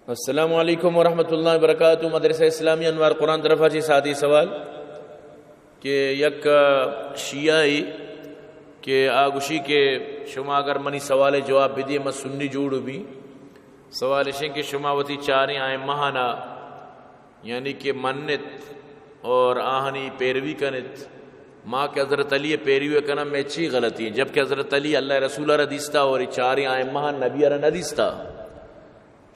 السلام علیکم ورحمۃ اللہ وبرکاتہ. مدرسہ اسلامی انوار قرآن طرف جی ساتھی سوال کہ یک شیعی کہ آگوشی کے شما اگر منی سوال جواب بدیے میں سنی جوڑو بھی سوال شیں کہ شما وتی چاریں آئیں مہانا یعنی کہ منت اور آہنی پیروی کنت ماں کے حضرت علی پیروی کنا میں چی غلطی ہے جبکہ حضرت علی اللہ رسول را دیستا اور چاریں آئیں مہان نبی را ندیستا.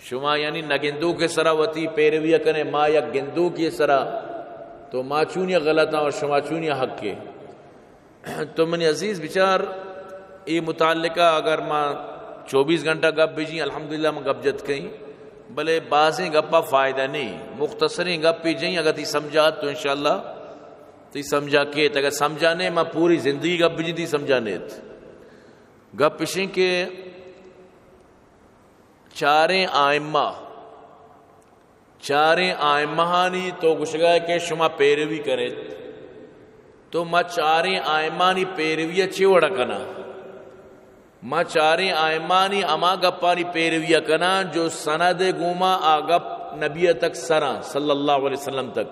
شما یعنی نگندو کے سرا وتی پیروی کنے ما یک گندو کی سرا تو ما چونی غلط اور شما چونی حق کے. تو منی عزیز بچار ای متعلقہ اگر ما 24 گھنٹہ گپ بھیجیں الحمدللہ میں گپ جت کہیں بلے بازیں گپا فائدہ نہیں مختصریں گپ پی جائیں اگر تی سمجھات تو انشاءاللہ تی سمجھا کے اگر سمجھانے میں پوری زندگی گپ بھیجیں تی سمجھانے گپ پیشیں کہ چاریں آئمہانی تو گشگائے کہ شما پیروی کرے تو ما چاریں آئمانی پیروی اچھے وڑا کنا ما چاریں آئمانی اما گپانی پیروی کنا جو سند گوما آگپ نبی تک سرا صلی اللہ علیہ وسلم تک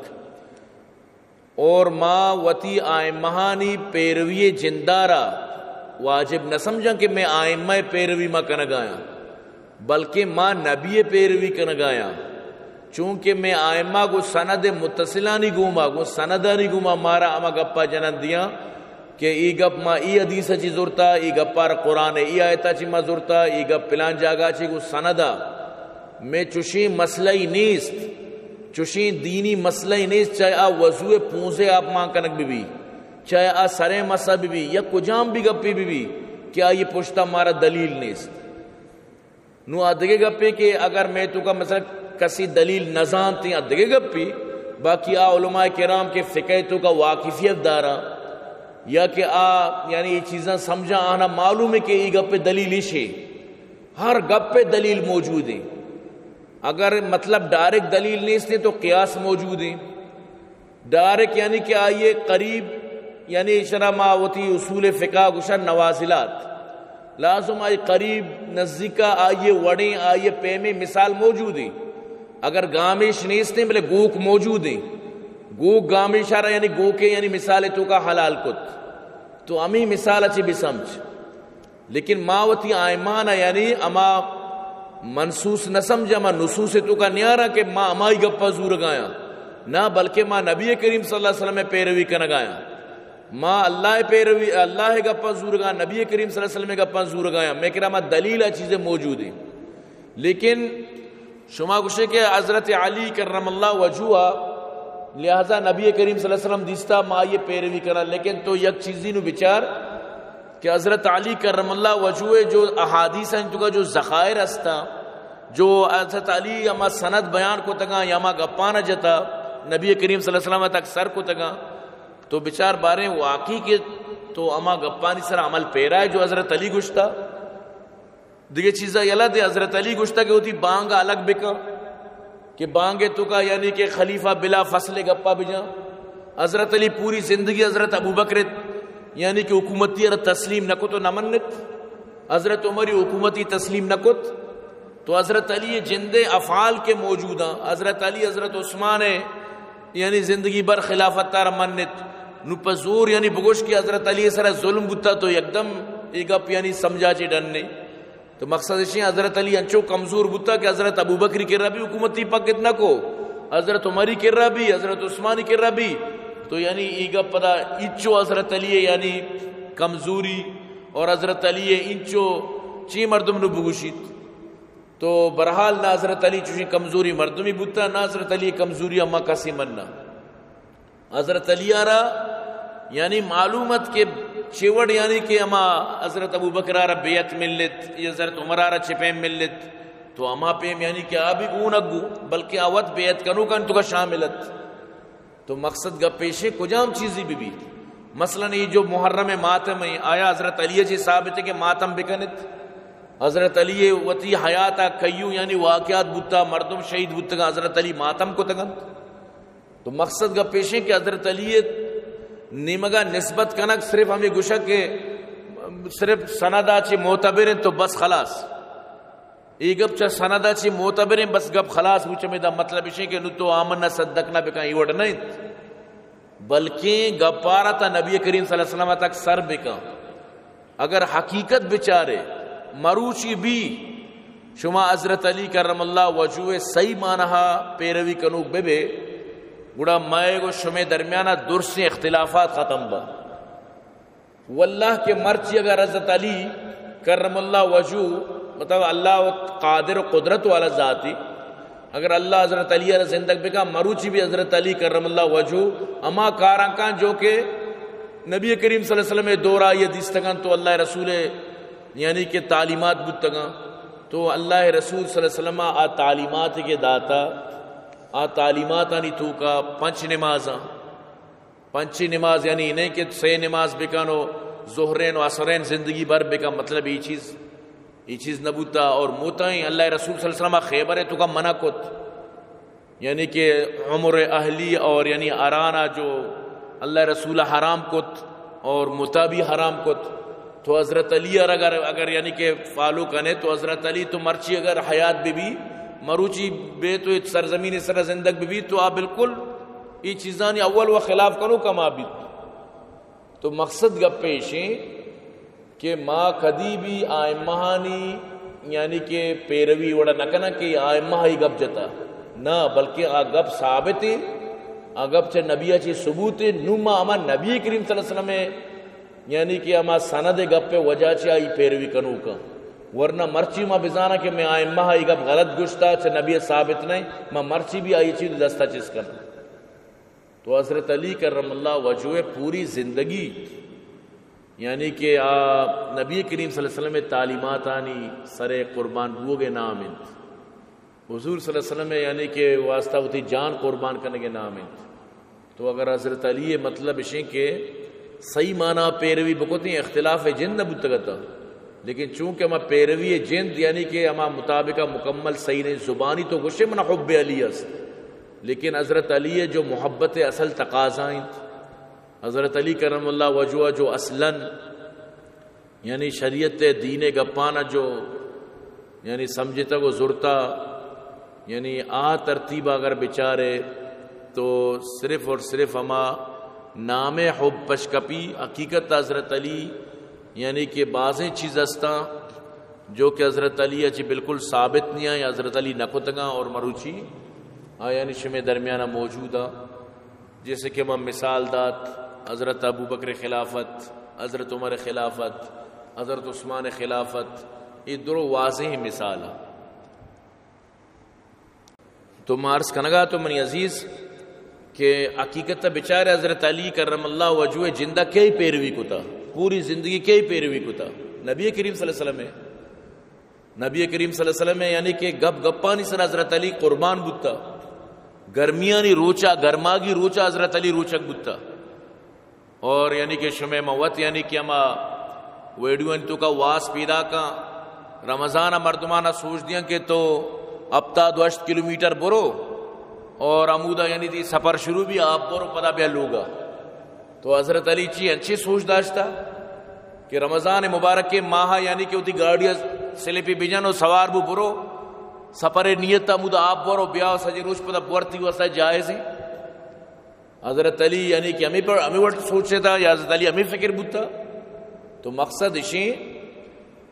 اور ما وتی آئمہانی پیروی جندارا واجب نہ سمجھا کہ میں آئمہ پیروی ما کنا گایا بلکہ ماں نبی پیروی کر گایا چونکہ میں آئمہ کو سند متصلانی گوما کو سندانی گوما مارا اما گپا جنن دیا کہ ای گپ ما ای حدیث چی زورتا ای گپار قرآن ای آیتا چی ما زورتا ای گپ پلان جاگا چی کو سندا میں چوشی مسئلہ نیست چوشی دینی مسئلہ نیست چاہے آ وضوع پونزے آپ ماں کنک بھی چاہے آ سرے مسا بھی یا کجام بھی گپی بھی کیا یہ پوچھتا مارا دلیل نیست نو ادگے گپے کہ اگر میں تو کا مثلا کسی دلیل نظام تھی ادگے گپی باقی علماء کرام کے فقہ تو کا واقفیت دارا یا کہ یعنی یہ چیزیں سمجھا آنا معلوم ہے کہ یہ گپے دلیل ایشے ہر گپے دلیل موجود ہے اگر مطلب ڈائریکٹ دلیل نہیں اس نے تو قیاس موجود ہے ڈائریکٹ یعنی کہ آئیے قریب یعنی شرح ماوتی اصول فقہ گشا نوازلات لازم آئی قریب نزدیکا آئیے وڑیں آئیے پیمیں مثال موجود ہیں اگر گامیش نیستیں بلے گوک موجود ہیں گوک گامیش آ رہا یعنی گوکے یعنی مثال تو کا حلال کت تو امی مثال اچھی بھی سمجھ لیکن ماوتی آئمانہ یعنی اما منصوص نہ سمجھا ما نصوص تو کا نیارا کہ ما امائی گپا زور گایا نہ بلکہ ما نبی کریم صلی اللہ علیہ وسلم پیروی کا نگایا ما اللہ پیروی اللہ گپا زور گایا نبی کریم صلی اللہ علیہ وسلم گپا زور گایا میں کہہ رہا ما دلیل چیزیں موجود ہیں لیکن شما گوشے کہ حضرت علی کرم اللہ وجوہ لہذا نبی کریم صلی اللہ علیہ وسلم دیستا ما یہ پیروی کرا لیکن تو یک چیزی نو بچار کہ حضرت علی کرم اللہ وجوہ جو احادیث ہیں تو کا جو ذخائر استا جو حضرت علی اما سند بیان کو تگا یا ما گپانا جتا نبی کریم صلی اللہ علیہ وسلم تک سر کو تگا تو بچار بارے واقعی کے تو اما گپانی سر عمل پیرا ہے جو حضرت علی گشتا دیگه چیزا یلا دے حضرت علی گشتا کہ ہوتی بانگا الگ بکا کہ بانگے تو کا یعنی کہ خلیفہ بلا فصل گپا بجا حضرت علی پوری زندگی حضرت ابو بکر یعنی کہ حکومتی تسلیم نکو تو نمنت حضرت عمری حکومتی تسلیم نکت تو حضرت علی جند افعال کے موجودہ حضرت علی حضرت عثمان یعنی زندگی بر خلافت تار منت نو پزور یعنی بگوش کی حضرت علی سر ظلم بتا تو یکدم ایک اپ یعنی سمجھا چی ڈننے تو مقصد ہے حضرت علی انچو کمزور بتا کہ حضرت ابو بکری کے ربی حکومتی پاکت نہ کو حضرت عمری کے ربی حضرت عثمانی کے ربی تو یعنی ایک اپ پدا انچو حضرت علی یعنی کمزوری اور حضرت علی انچو چی مردم نو بگوشید تو برحال نہ حضرت علی چوشی کمزوری مردمی بتا نہ حضرت علی کمزوری اما کسی مننا حضرت علی آرہ یعنی معلومت کے چیوڑ یعنی کہ اما حضرت ابو بکر آرہ بیعت ملت یا حضرت عمر آرہ چپیم ملت تو اما پیم یعنی کہ آبی گون اگو بلکہ آوت بیعت کنو کن تو کا شاملت تو مقصد گا پیشے کجام چیزی بھی مثلا یہ جو محرم ماتم ہے آیا حضرت علی جی ثابت ہے کہ ماتم بکنت حضرت علی وتی حیاتا کئیو یعنی واقعات بتا مردم شہید بتا حضرت علی ماتم کو تگن تو مقصد کا پیشے کہ حضرت علی نیمگا نسبت کنک صرف ہمیں گوشا کہ صرف سندا چی معتبر ہیں تو بس خلاص ای گپ چا سندا چی معتبریں بس گپ خلاص بوچے میں دا مطلب اسے کہ نو تو آمنا صدقنا بکا ایوڑ نہیں بلکہ گپارا تا نبی کریم صلی اللہ علیہ وسلم تک سر بکا. اگر حقیقت بچارے مروچی بھی شما حضرت علی کرم اللہ وجوہ صحیح مانہا پیروی کنوک بے گوڑا مائے گو شمع درمیانہ درس اختلافات ختم با. واللہ کے مرچی اگر حضرت علی کرم اللہ وجوہ مطلب اللہ قادر و قدرت والا ذاتی اگر اللہ حضرت علی علیہ زندگ بکا مروچی بھی حضرت علی کرم اللہ وجوہ اما کارانکان جو کہ نبی کریم صلی اللہ علیہ وسلم دورہ یہ دیستگان تو اللہ رسول یعنی کہ تعلیمات بودتگان تو اللہ رسول صلی اللہ علیہ وسلم آ تعلیمات کے داتا آ تعلیمات آنی تو کا پنچ نماز یعنی انہیں کہ 6 نماز بکانو ظہرین و عصرین زندگی بھر بکا مطلب یہ چیز نبوتا اور موتائیں اللہ رسول صلی اللہ علیہ وسلم خیبر ہے تو کا منع کت یعنی کہ عمر اہلی اور یعنی ارانہ جو اللہ رسول حرام کت اور متابی حرام کت تو حضرت علی اگر یعنی کہ فالو کنے تو حضرت علی تو مرچی اگر حیات بھی مروچی بے تو سرزمین سر زندگ بھی تو آپ بالکل یہ چیزانی اول و خلاف کرو کما بھی تو مقصد گپ پیشیں کہ ما کدی بھی آئمہانی یعنی کہ پیروی وڑا نکنا کہ آئمہ ہی گپ جتا نہ بلکہ آ گپ ثابت ہے آ گپ چھ نبی اچھی ثبوت ہے نوما اما نبی کریم صلی اللہ علیہ وسلم یعنی کہ اما سند گپ پہ وجہ چھ آئی پیروی کنو کا ورنہ مرچی ما بزانا کہ میں آئمہ ہی گپ غلط گشتا چھ نبی ثابت نہیں ما مرچی بھی آئی چیز دستا چیز کرنا. تو حضرت علی کرم اللہ وجوہ پوری زندگی یعنی کہ نبی کریم صلی اللہ علیہ وسلم تعلیمات آنی سر قربان بوگے نام انت حضور صلی اللہ علیہ وسلم یعنی کہ واسطہ ہوتی جان قربان کرنے کے نام انت. تو اگر حضرت علی مطلب اشیں کہ صحیح معنی پیروی بکوتی اختلاف جند نبوتگتا لیکن چونکہ ہما پیروی جند یعنی کہ ہما مطابقہ مکمل صحیح نہیں زبانی تو گوشے من حب علی است لیکن حضرت علی جو محبت اصل تقاضائیں حضرت علی کرم اللہ وجوہ جو اصلاً یعنی شریعت دین گپانا جو یعنی سمجھتا کو زرتا یعنی ترتیب اگر بچارے تو صرف اور صرف ہما نام حب پشکپی حقیقت حضرت علی یعنی کہ بعضیں چیز ہستا جو کہ حضرت علی اچھی بالکل ثابت نہیں ہے حضرت علی نکتگاں اور مروچی یعنی شمع درمیانہ موجودہ جیسے کہ ہم مثال دات حضرت ابو بکر خلافت حضرت عمر خلافت حضرت عثمان خلافت یہ دو واضح مثال ہے. تو مارس کنگا تو منی عزیز کہ حقیقت بچارے حضرت علی کرم اللہ وجوہ جندہ کئی پیروی کو تھا پوری زندگی کئی پیروی کو تھا نبی کریم صلی اللہ علیہ وسلم ہے نبی کریم صلی اللہ علیہ وسلم یعنی کہ گپ گپانی سر حضرت علی قربان بتا گرمیانی روچا گرماگی روچا حضرت علی روچک بتا اور یعنی کہ شمع موت یعنی کہ ہما ویڈیو انتو کا واس پیدا کا رمضان مردمانہ سوچ دیا کہ تو اب تا 2 کلومیٹر برو اور عمودہ یعنی تھی سفر شروع بھی آپ برو پدا بیا لوگا. تو حضرت علی چی اچھی سوچ داشتا کہ رمضان مبارک کے ماہ یعنی کہ اتی گاڑی سلیپی بجنو سوار بو برو سفر نیت عمودہ آپ برو بیا سجی روش پدا بورتی واسطہ جائز ہے. حضرت علی یعنی کہ ہمیں وقت سوچے تھا یا حضرت علی ہمیں فکر بوتا. تو مقصد اشیں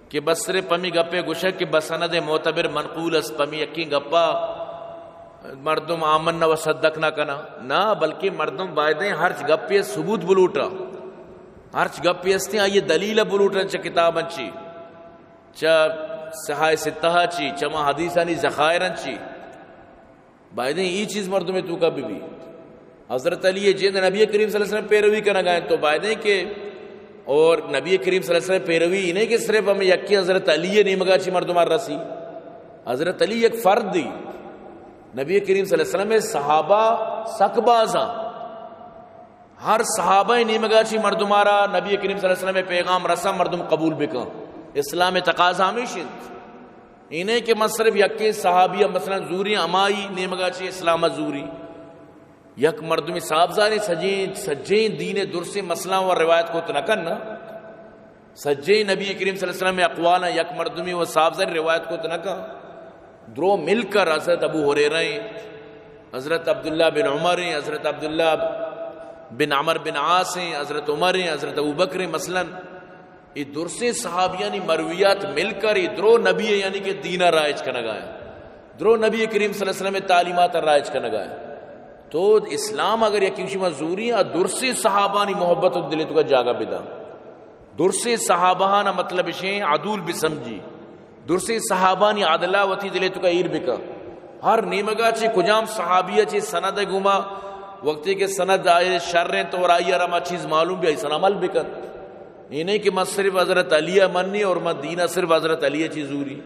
کہ بس صرف پمی گپے گشک کہ بسند معتبر منقول اس پمی یقین گپا مردم آمن و صدق نہ کنا نہ بلکہ مردم بائدیں ہرچ گپے ثبوت بلوٹا ہرچ گپے ہستے آئیے دلیل بلوٹا چا کتاباں چی چا صحائے ستہا چی چما حدیثانی ذخائرن چی بائدیں یہ چیز مردم تو کا بھی حضرت علی جن نبی کریم صلی اللہ علیہ وسلم پیروی کرنا گئے تو بائدیں کہ اور نبی کریم صلی اللہ علیہ وسلم پیروی نہیں کہ صرف ہمیں یکی حضرت علی نہیں مگا چی مردمار رسی حضرت علی ایک فرد دی نبی کریم صلی اللہ علیہ وسلم صحابہ سکبازاں ہر صحابہ نہیں مگا چی مردمارا نبی کریم صلی اللہ علیہ وسلم پیغام رسا مردم قبول بکا اسلام تقاضا ہمیشن انہیں کہ مصرف یکی صحابیہ مثلا زوری امائی نہیں مگا چی اسلام زوری یک مردمی صاحبزانی سجین دین درسی مسئلہ و روایت کو تنکن سجے نبی کریم صلی اللہ علیہ وسلم اقوالا یک مردمی و صابزر روایت کو تنکا درو مل کر حضرت ابو ہریرہ حضرت عبداللہ بن عمر حضرت عبداللہ بن عمر بن عاص حضرت عمر حضرت ابو بکر مثلا یہ درسے صحابیانی مرویات مل کر یہ درو نبی یعنی کہ دینہ رائج کا نگایا درو نبی کریم صلی اللہ علیہ وسلم تعلیمات رائج کا نگایا تو اسلام اگر یکیوشی مزوری ہے درسے صحابانی محبت دلی تو کا جاگا بدا درسے صحابہانا مطلب شیں عدول بسمجی درسے صحابانی عدلہ وتی دلی تو کا ایر بکا ہر نیمگا چھے کجام صحابیہ چھے سند گما وقتی کے سند آئے شریں تو اور آئی رما چیز معلوم بھی ایسا عمل بکن یہ نہیں کہ میں صرف حضرت علیہ منی اور میں دینہ صرف حضرت علیہ چیزوری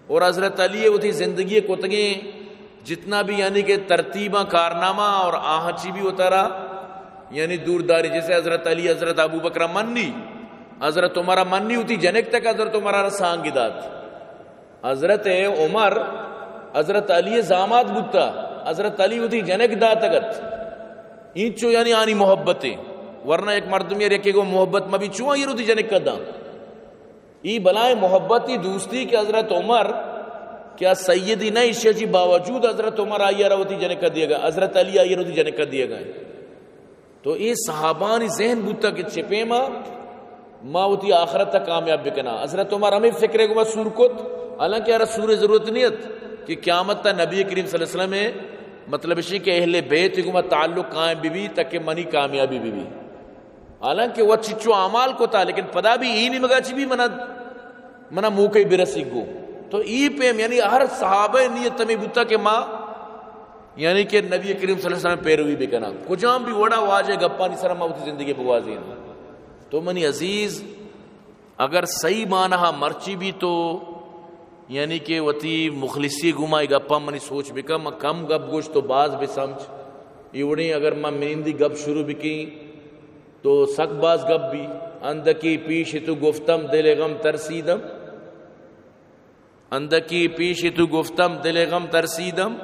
اور حضرت علیہ وہ تھی زندگی کتگیں جتنا بھی یعنی کہ ترتیبہ کارنامہ اور آہچی بھی اترا یعنی دورداری جیسے حضرت علی حضرت ابو بکر منی حضرت عمر منی ہوتی جنک تک حضرت عمر سانگی داد حضرت عمر حضرت علی زامات بودتا حضرت علی ہوتی جنک دا تگت اینچو یعنی آنی محبتیں ورنہ ایک مردمی رکھے گو محبت میں بھی چوہاں یہ ہوتی جنک دا ای بلائے محبتی دوستی کہ حضرت عمر کیا سیدی نہیں شجی باوجود حضرت عمر آئی روتی جنک دیا گا حضرت علی آئی روتی جنک دیا گا تو یہ صحابانی ذہن بوتا کہ چھپے ماں ہوتی آخرت تک کامیاب بکنا حضرت عمر ہمیں فکرے کو سور کت حالانکہ یار سور ضرورت نہیں ہے کہ قیامت تا نبی کریم صلی اللہ علیہ وسلم ہے مطلب اسی کہ اہل بیت کو تعلق قائم بھی تک کہ منی کامیابی بھی حالانکہ وہ چچو اعمال کو تھا لیکن پدا بھی ہی نہیں مگا چی بھی منا موقعی برسی گو تو ای پہ یعنی ہر صحابہ نیت تمہیں بوتا کہ ماں یعنی کہ نبی کریم صلی اللہ علیہ وسلم پیروی بھی کنا کجام بھی وڑا واجہ گپا نہیں سرما ہوتی زندگی پہ واضح ہے تو منی عزیز اگر صحیح معنی مرچی بھی تو یعنی کہ وتی مخلصی گما گپا منی سوچ بھی کم گپ گوش تو باز بھی سمجھ یہ وڑی اگر میں مہندی گپ شروع بھی کی تو سک باز گپ بھی اندکی پیش تو گفتم دل غم ترسیدم اندکی پیش تو گفتم دل غم ترسیدم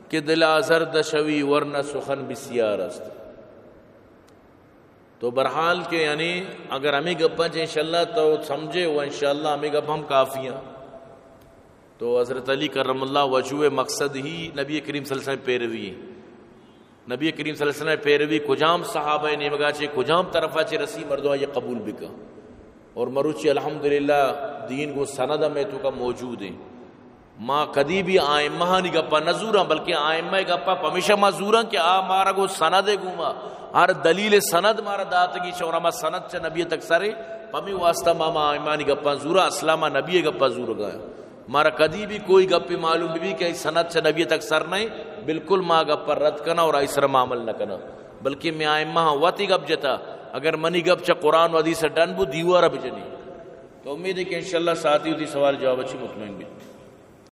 کہ دل آزرد شوی ورنہ سخن بسیار است تو برحال کے یعنی اگر ہمیں گپاں چاہیں انشاءاللہ تو سمجھے وہ انشاءاللہ ہمیں گپ ہم کافی ہیں تو حضرت علی کرم اللہ وجوہ مقصد ہی نبی کریم صلی اللہ علیہ وسلم پیروی نبی کریم صلی اللہ علیہ وسلم پیروی کجام صحابہ نیمگا چھے کجام طرفہ چھے رسی مردوہ یہ قبول بکا اور مروچی الحمدللہ دین کو سندہ میں تو کا موجود ہے ماں کدی بھی آئمہ نہیں گپا نزوراں بلکہ آئمہ گپا پمیشہ مزوراں کہ مارا کو سند گوما ہر دلیل سند مارا داتگی شورا ما سند چا نبی تک سرے پمی واسطہ ماما آئمہ نہیں گپا زورا اسلامہ نبی گپا زور گایا مارا کدی بھی کوئی گپی معلوم بھی کہ سند چا نبی تک سر نہیں بالکل ماں گپ پر رد کرنا اور ایسر معامل نہ کرنا بلکہ میں آئمہ واتی گپ جتا اگر منی گپ چا قرآن و حدیث ڈن بو دیوارہ بجنی تو امید ہے کہ انشاءاللہ ساتھی ہوتی سوال جواب اچھی مطمئن بھی